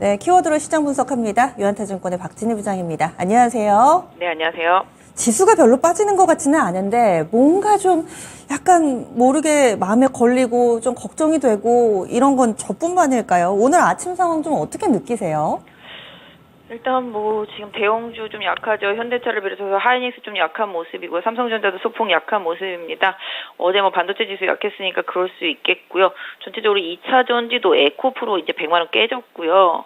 네, 키워드로 시장 분석합니다. 유한타증권의 박진희 부장입니다. 안녕하세요. 네, 안녕하세요. 지수가 별로 빠지는 것 같지는 않은데 뭔가 좀 약간 모르게 마음에 걸리고 좀 걱정이 되고 이런 건 저뿐만일까요? 오늘 아침 상황 좀 어떻게 느끼세요? 일단 지금 대형주 좀 약하죠. 현대차를 비롯해서 하이닉스 좀 약한 모습이고요. 삼성전자도 소폭 약한 모습입니다. 어제 반도체 지수 약했으니까 그럴 수 있겠고요. 전체적으로 2차 전지도 에코프로 이제 100만 원 깨졌고요.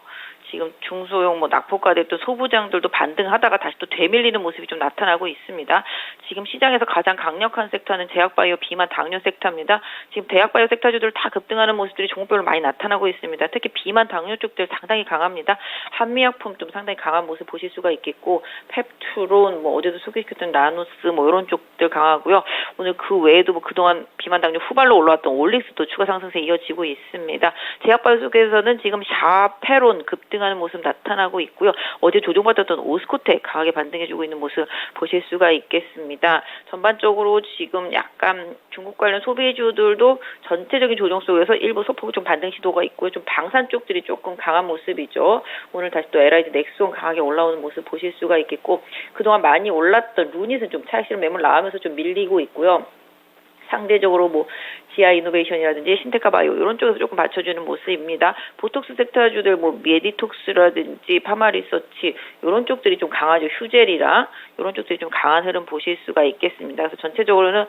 지금 중소형 낙폭과대 또 소부장들도 반등하다가 다시 또 되밀리는 모습이 좀 나타나고 있습니다. 지금 시장에서 가장 강력한 섹터는 제약바이오, 비만, 당뇨 섹터입니다. 지금 제약바이오 섹터주들 다 급등하는 모습들이 종목별로 많이 나타나고 있습니다. 특히 비만, 당뇨 쪽들 상당히 강합니다. 한미약품 좀 상당히 강한 모습 보실 수가 있겠고, 펩투론, 어제도 소개시켰던 라누스, 이런 쪽들 강하고요. 오늘 그 외에도 그동안 비만, 당뇨 후발로 올라왔던 올릭스도 추가 상승세 이어지고 있습니다. 제약바이오 속에서는 지금 샤페론 급등 하는 모습 나타나고 있고요. 어제 조정받았던 오스코텍 강하게 반등해주고 있는 모습 보실 수가 있겠습니다. 전반적으로 지금 약간 중국 관련 소비주들도 전체적인 조정 속에서 일부 소폭 좀 반등 시도가 있고요. 좀 방산 쪽들이 조금 강한 모습이죠. 오늘 다시 또 LIG 넥스온 강하게 올라오는 모습 보실 수가 있겠고, 그동안 많이 올랐던 루닛은 좀 차익 실현 매물 나오면서 좀 밀리고 있고요. 상대적으로 지아 이노베이션이라든지 신테카 바이오 이런 쪽에서 조금 받쳐주는 모습입니다. 보톡스 섹터주들 메디톡스라든지 파마리서치 이런 쪽들이 좀 강하죠. 휴젤이랑 이런 쪽들이 좀 강한 흐름 보실 수가 있겠습니다. 그래서 전체적으로는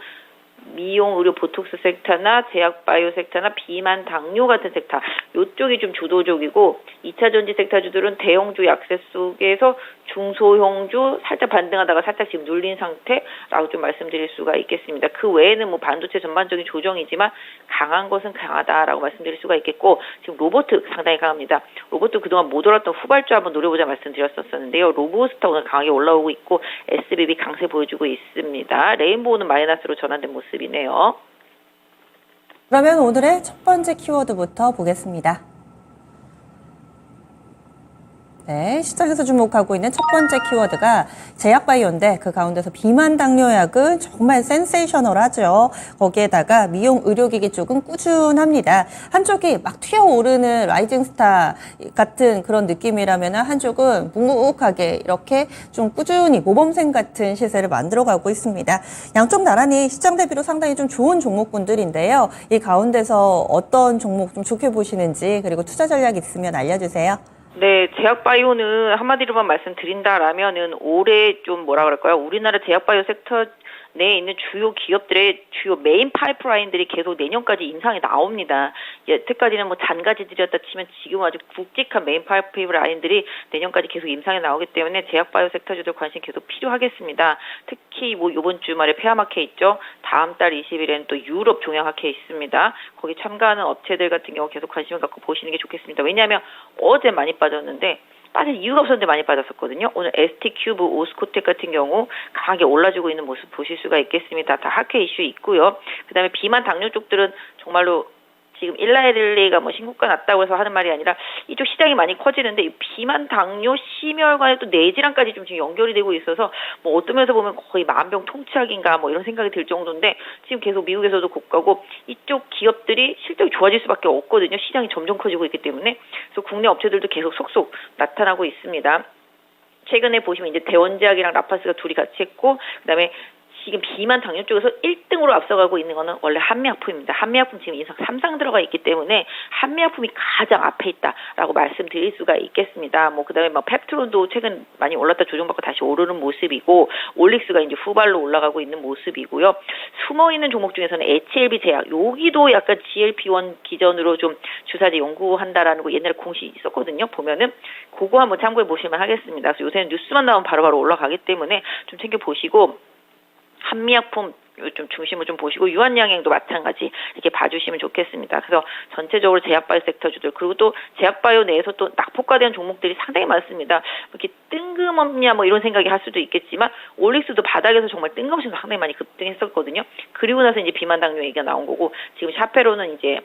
미용, 의료, 보톡스 섹터나 제약 바이오 섹터나 비만, 당뇨 같은 섹터 이쪽이 좀 주도적이고, 2차 전지 섹터주들은 대형주 약세 속에서 중소형주 살짝 반등하다가 살짝 지금 눌린 상태라고 좀 말씀드릴 수가 있겠습니다. 그 외에는 반도체 전반적인 조정이지만 강한 것은 강하다라고 말씀드릴 수가 있겠고, 지금 로보트 상당히 강합니다. 로보트 그동안 못 올랐던 후발주 한번 노려보자 말씀드렸었는데요. 로보스타 오늘 강하게 올라오고 있고, SBB 강세 보여주고 있습니다. 레인보우는 마이너스로 전환된 모습이네요. 그러면 오늘의 첫 번째 키워드부터 보겠습니다. 네, 시장에서 주목하고 있는 첫 번째 키워드가 제약바이오인데, 그 가운데서 비만 당뇨약은 정말 센세이셔널하죠. 거기에다가 미용 의료기기 쪽은 꾸준합니다. 한쪽이 막 튀어오르는 라이징스타 같은 그런 느낌이라면 한쪽은 묵묵하게 이렇게 좀 꾸준히 모범생 같은 시세를 만들어가고 있습니다. 양쪽 나란히 시장 대비로 상당히 좀 좋은 종목군들인데요. 이 가운데서 어떤 종목 좀 좋게 보시는지, 그리고 투자 전략 있으면 알려주세요. 네, 제약바이오는 한마디로만 말씀드린다라면은 올해 좀 우리나라 제약바이오 섹터 내에 있는 주요 기업들의 주요 메인 파이프라인들이 계속 내년까지 인상이 나옵니다. 여태까지는 잔가지들이었다 치면 지금 아주 굵직한 메인 파이프라인들이 내년까지 계속 인상이 나오기 때문에 제약바이오 섹터주들 관심 계속 필요하겠습니다. 특히 이번 주말에 폐암학회 있죠. 다음 달 20일에는 또 유럽 종양학회 있습니다. 거기 참가하는 업체들 같은 경우 계속 관심을 갖고 보시는 게 좋겠습니다. 왜냐하면 어제 많이 빠졌는데 빠질 이유가 없었는데 많이 빠졌었거든요. 오늘 ST큐브, 오스코텍 같은 경우 강하게 올라주고 있는 모습 보실 수가 있겠습니다. 다 학회 이슈 있고요. 그다음에 비만, 당뇨 쪽들은 정말로 지금 일라이릴리가 신고가 났다고 해서 하는 말이 아니라 이쪽 시장이 많이 커지는데, 이 비만, 당뇨, 심혈관에 또 뇌질환까지 좀 지금 연결이 되고 있어서 어떤 면에서 보면 거의 만병 통치약인가 이런 생각이 들 정도인데, 지금 계속 미국에서도 고가고 이쪽 기업들이 실적이 좋아질 수밖에 없거든요. 시장이 점점 커지고 있기 때문에. 그래서 국내 업체들도 계속 속속 나타나고 있습니다. 최근에 보시면 이제 대원제약이랑 라파스가 둘이 같이 했고, 그다음에 지금 비만 당뇨 쪽에서 1등으로 앞서가고 있는 거는 원래 한미약품입니다. 한미약품 지금 인상 3상 들어가 있기 때문에 한미약품이 가장 앞에 있다라고 말씀드릴 수가 있겠습니다. 그다음에 펩트론도 최근 많이 올랐다 조정받고 다시 오르는 모습이고, 올릭스가 이제 후발로 올라가고 있는 모습이고요. 숨어있는 종목 중에서는 HLB 제약, 여기도 약간 GLP-1 기전으로 좀 주사제 연구한다라는 거 옛날에 공시 있었거든요. 보면은 그거 한번 참고해 보시면 하겠습니다. 그래서 요새는 뉴스만 나오면 바로바로 올라가기 때문에 좀 챙겨보시고, 한미약품 좀 중심을 좀 보시고, 유한양행도 마찬가지 이렇게 봐주시면 좋겠습니다. 그래서 전체적으로 제약바이오 섹터주들, 그리고 또 제약바이오 내에서 또 낙폭과대한 종목들이 상당히 많습니다. 이렇게 뜬금없냐 이런 생각이 할 수도 있겠지만, 올릭스도 바닥에서 정말 뜬금없이 상당히 많이 급등했었거든요. 그리고 나서 이제 비만 당뇨 얘기가 나온 거고, 지금 샤페로는 이제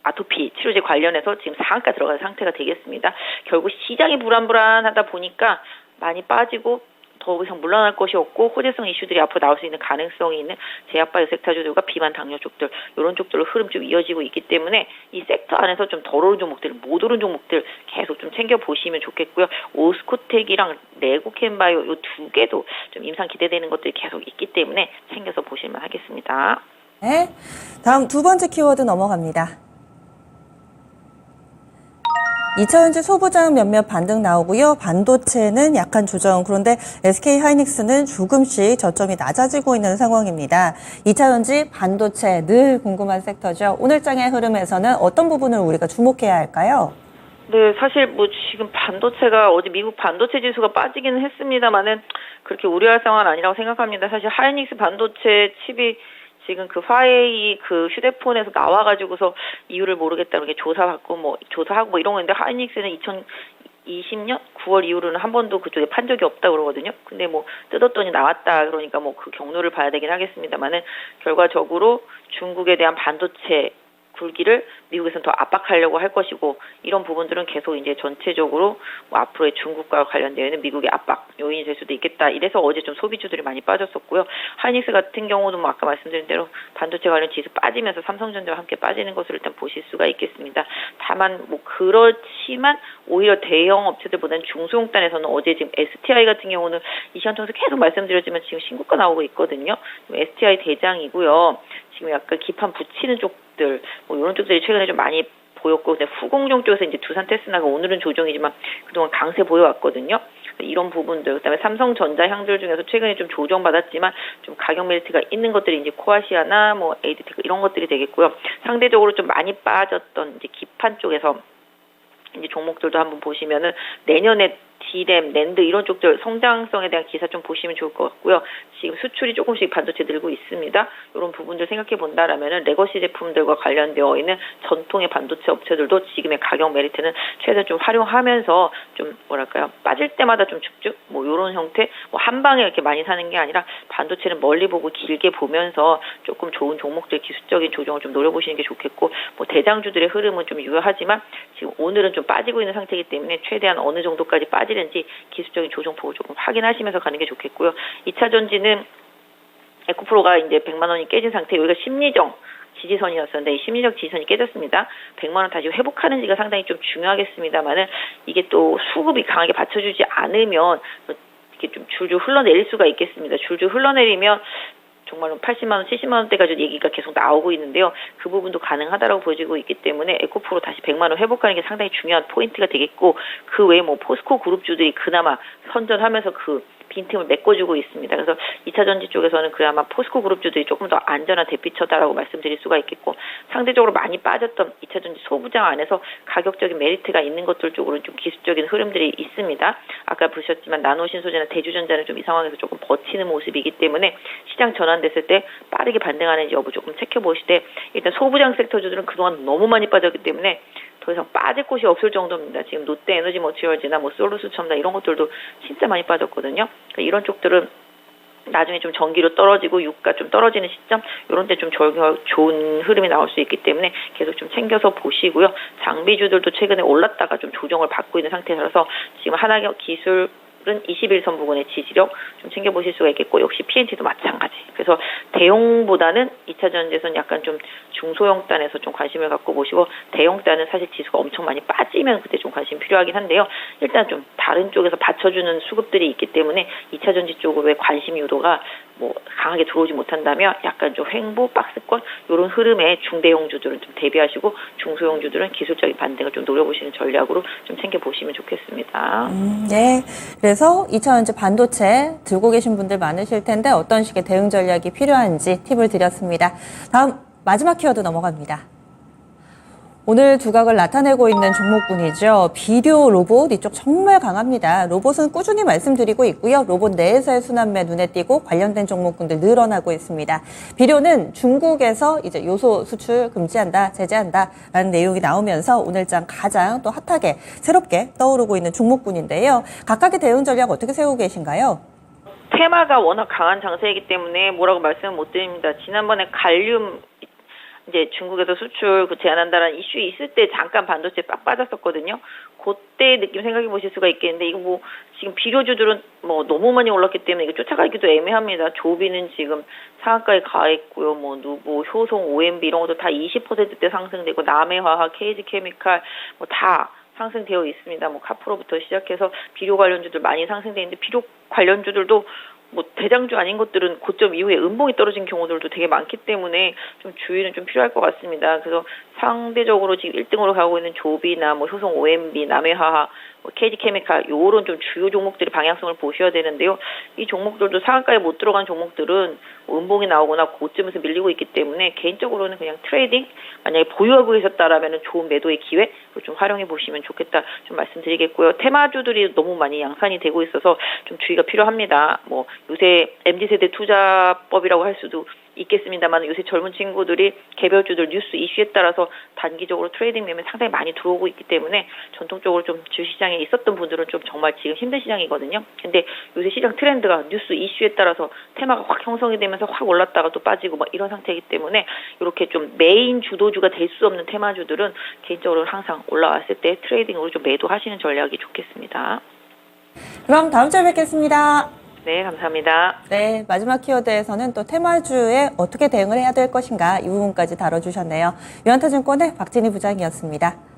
아토피 치료제 관련해서 지금 상한가 들어가는 상태가 되겠습니다. 결국 시장이 불안불안하다 보니까 많이 빠지고 더 이상 물러날 것이 없고 호재성 이슈들이 앞으로 나올 수 있는 가능성이 있는 제약바이오 섹터주들과 비만 당뇨 쪽들 이런 쪽들로 흐름 좀 이어지고 있기 때문에 이 섹터 안에서 좀 덜 오른 종목들, 못 오른 종목들 계속 좀 챙겨 보시면 좋겠고요. 오스코텍이랑 레고캔바이오 이 두 개도 좀 임상 기대되는 것들이 계속 있기 때문에 챙겨서 보실만 하겠습니다. 네. 다음 두 번째 키워드 넘어갑니다. 2차전지 소부장 몇몇 반등 나오고요. 반도체는 약한 조정. 그런데 SK하이닉스는 조금씩 저점이 낮아지고 있는 상황입니다. 2차전지 반도체 늘 궁금한 섹터죠. 오늘 장의 흐름에서는 어떤 부분을 우리가 주목해야 할까요? 네, 사실 뭐 지금 반도체가 어제 미국 반도체 지수가 빠지기는 했습니다만은 그렇게 우려할 상황은 아니라고 생각합니다. 사실 하이닉스 반도체 칩이 지금 그 화웨이 그 휴대폰에서 나와가지고서 이유를 모르겠다는 게 조사하고 이런 건데 하이닉스는 2020년 9월 이후로는 한 번도 그쪽에 판 적이 없다 그러거든요. 근데 뭐 뜯었더니 나왔다 그러니까 뭐 그 경로를 봐야 되긴 하겠습니다만은 결과적으로 중국에 대한 반도체 굴기를 미국에서는 더 압박하려고 할 것이고 이런 부분들은 계속 이제 전체적으로 뭐 앞으로의 중국과 관련되어 있는 미국의 압박 요인이 될 수도 있겠다. 이래서 어제 좀 소비주들이 많이 빠졌었고요. 하이닉스 같은 경우도 뭐 아까 말씀드린 대로 반도체 관련 지수 빠지면서 삼성전자와 함께 빠지는 것을 일단 보실 수가 있겠습니다. 다만 뭐 그렇지만 오히려 대형 업체들보다는 중소형단에서는 어제 지금 STI 같은 경우는 이 시간 통해서 계속 말씀드렸지만 지금 신고가 나오고 있거든요. STI 대장이고요. 지금 약간 기판 붙이는 쪽들, 뭐 이런 쪽들이 최근에 좀 많이 보였고, 근데 후공정 쪽에서 이제 두산 테스나가 오늘은 조정이지만 그동안 강세 보여왔거든요. 이런 부분들, 그다음에 삼성전자 향들 중에서 최근에 좀 조정받았지만 좀 가격 메리트가 있는 것들이 이제 코아시아나 뭐 에이드테크 이런 것들이 되겠고요. 상대적으로 좀 많이 빠졌던 이제 기판 쪽에서 이제 종목들도 한번 보시면은 내년에 D램, 낸드 이런 쪽들 성장성에 대한 기사 좀 보시면 좋을 것 같고요. 지금 수출이 조금씩 반도체 늘고 있습니다. 이런 부분들 생각해 본다라면은 레거시 제품들과 관련되어 있는 전통의 반도체 업체들도 지금의 가격 메리트는 최대한 좀 활용하면서 좀 뭐랄까요 빠질 때마다 좀 쭉쭉 뭐 이런 형태 뭐 한 방에 이렇게 많이 사는 게 아니라 반도체는 멀리 보고 길게 보면서 조금 좋은 종목들 기술적인 조정을 좀 노려보시는 게 좋겠고 뭐 대장주들의 흐름은 좀 유효하지만 지금 오늘은 좀 빠지고 있는 상태이기 때문에 최대한 어느 정도까지 빠지는지 기술적인 조정 보고 조금 확인하시면서 가는 게 좋겠고요. 2차 전지는 에코프로가 이제 100만 원이 깨진 상태, 여기가 심리적 지지선이었었는데 이 심리적 지지선이 깨졌습니다. 100만 원 다시 회복하는지가 상당히 좀 중요하겠습니다만은 이게 또 수급이 강하게 받쳐주지 않으면 이렇게 좀 줄줄 흘러내릴 수가 있겠습니다. 줄줄 흘러내리면 정말로 80만 원, 70만 원대까지 얘기가 계속 나오고 있는데요. 그 부분도 가능하다라고 보여지고 있기 때문에 에코프로 다시 100만 원 회복하는 게 상당히 중요한 포인트가 되겠고 그 외에 뭐 포스코 그룹주들이 그나마 선전하면서 그 빈틈을 메꿔주고 있습니다. 그래서 2차 전지 쪽에서는 그나마 포스코 그룹주들이 조금 더 안전한 대피처다라고 말씀드릴 수가 있겠고 상대적으로 많이 빠졌던 2차 전지 소부장 안에서 가격적인 메리트가 있는 것들 쪽으로는 좀 기술적인 흐름들이 있습니다. 아까 보셨지만 나노신소재나 대주전자는 좀 이 상황에서 조금 버티는 모습이기 때문에 시장 전환됐을 때 빠르게 반등하는지 여부 조금 체크보실 때 일단 소부장 섹터주들은 그동안 너무 많이 빠졌기 때문에 더 이상 빠질 곳이 없을 정도입니다. 지금 롯데 에너지 머티리얼즈나 뭐 솔루스 첨단 이런 것들도 진짜 많이 빠졌거든요. 그러니까 이런 쪽들은 나중에 좀 전기료 떨어지고 유가 좀 떨어지는 시점 이런 때 좀 좋은 흐름이 나올 수 있기 때문에 계속 좀 챙겨서 보시고요. 장비주들도 최근에 올랐다가 좀 조정을 받고 있는 상태라서 지금 하나기술 은 21선 부근의 지지력 좀 챙겨보실 수가 있겠고 역시 PNT도 마찬가지. 그래서 대형보다는 2차 전지에서는 약간 좀 중소형 단에서 좀 관심을 갖고 보시고 대형 단은 사실 지수가 엄청 많이 빠지면 그때 좀 관심이 필요하긴 한데요. 일단 좀 다른 쪽에서 받쳐주는 수급들이 있기 때문에 2차 전지 쪽으로의 관심 유도가 뭐 강하게 들어오지 못한다면 약간 좀 횡보, 박스권 이런 흐름에 중대형주들은 좀 대비하시고 중소형주들은 기술적인 반등을 좀 노려보시는 전략으로 좀 챙겨보시면 좋겠습니다. 네. 그래서 2차 전지 반도체 들고 계신 분들 많으실 텐데 어떤 식의 대응 전략이 필요한지 팁을 드렸습니다. 다음 마지막 키워드 넘어갑니다. 오늘 두각을 나타내고 있는 종목군이죠. 비료 로봇 이쪽 정말 강합니다. 로봇은 꾸준히 말씀드리고 있고요. 로봇 내에서의 순환매 눈에 띄고 관련된 종목군들 늘어나고 있습니다. 비료는 중국에서 이제 요소 수출 금지한다, 제재한다라는 내용이 나오면서 오늘장 가장 또 핫하게 새롭게 떠오르고 있는 종목군인데요. 각각의 대응 전략 어떻게 세우고 계신가요? 테마가 워낙 강한 장세이기 때문에 뭐라고 말씀을 못 드립니다. 지난번에 갈륨 이제 중국에서 수출 제한한다는 이슈 있을 때 잠깐 반도체 빡 빠졌었거든요. 그때 느낌 생각해 보실 수가 있겠는데 이거 뭐 지금 비료주들은 뭐 너무 많이 올랐기 때문에 이거 쫓아가기도 애매합니다. 조비는 지금 상한가에 가 있고요. 뭐 누보, 효성, OMB 이런 것도 다 20%대 상승되고 남해화학, KG케미칼 뭐 다 상승되어 있습니다. 뭐 카프로부터 시작해서 비료 관련주들 많이 상승돼 있는데 비료 관련주들도 뭐 대장주 아닌 것들은 고점 이후에 음봉이 떨어진 경우들도 되게 많기 때문에 좀 주의는 좀 필요할 것 같습니다. 그래서 상대적으로 지금 1등으로 가고 있는 조비나 뭐 효성 OMB, 남해화학, 뭐 KG케미칼 요런 좀 주요 종목들이 방향성을 보셔야 되는데요. 이 종목들도 상한가에 못 들어간 종목들은 음봉이 나오거나 고점에서 밀리고 있기 때문에 개인적으로는 그냥 트레이딩 만약에 보유하고 계셨다라면 좋은 매도의 기회를 좀 활용해 보시면 좋겠다 좀 말씀드리겠고요. 테마주들이 너무 많이 양산이 되고 있어서 좀 주의가 필요합니다. 뭐 요새 MZ세대 투자법이라고 할 수도 있겠습니다만 요새 젊은 친구들이 개별주들 뉴스 이슈에 따라서 단기적으로 트레이딩 매매 상당히 많이 들어오고 있기 때문에 전통적으로 좀 주시장에 있었던 분들은 좀 정말 지금 힘든 시장이거든요. 근데 요새 시장 트렌드가 뉴스 이슈에 따라서 테마가 확 형성이 되면서 확 올랐다가 또 빠지고 막 이런 상태이기 때문에 이렇게 좀 메인 주도주가 될 수 없는 테마주들은 개인적으로 항상 올라왔을 때 트레이딩으로 좀 매도하시는 전략이 좋겠습니다. 그럼 다음 주에 뵙겠습니다. 네, 감사합니다. 네, 마지막 키워드에서는 또 테마주에 어떻게 대응을 해야 될 것인가 이 부분까지 다뤄주셨네요. 유한타증권의 박진희 부장이었습니다.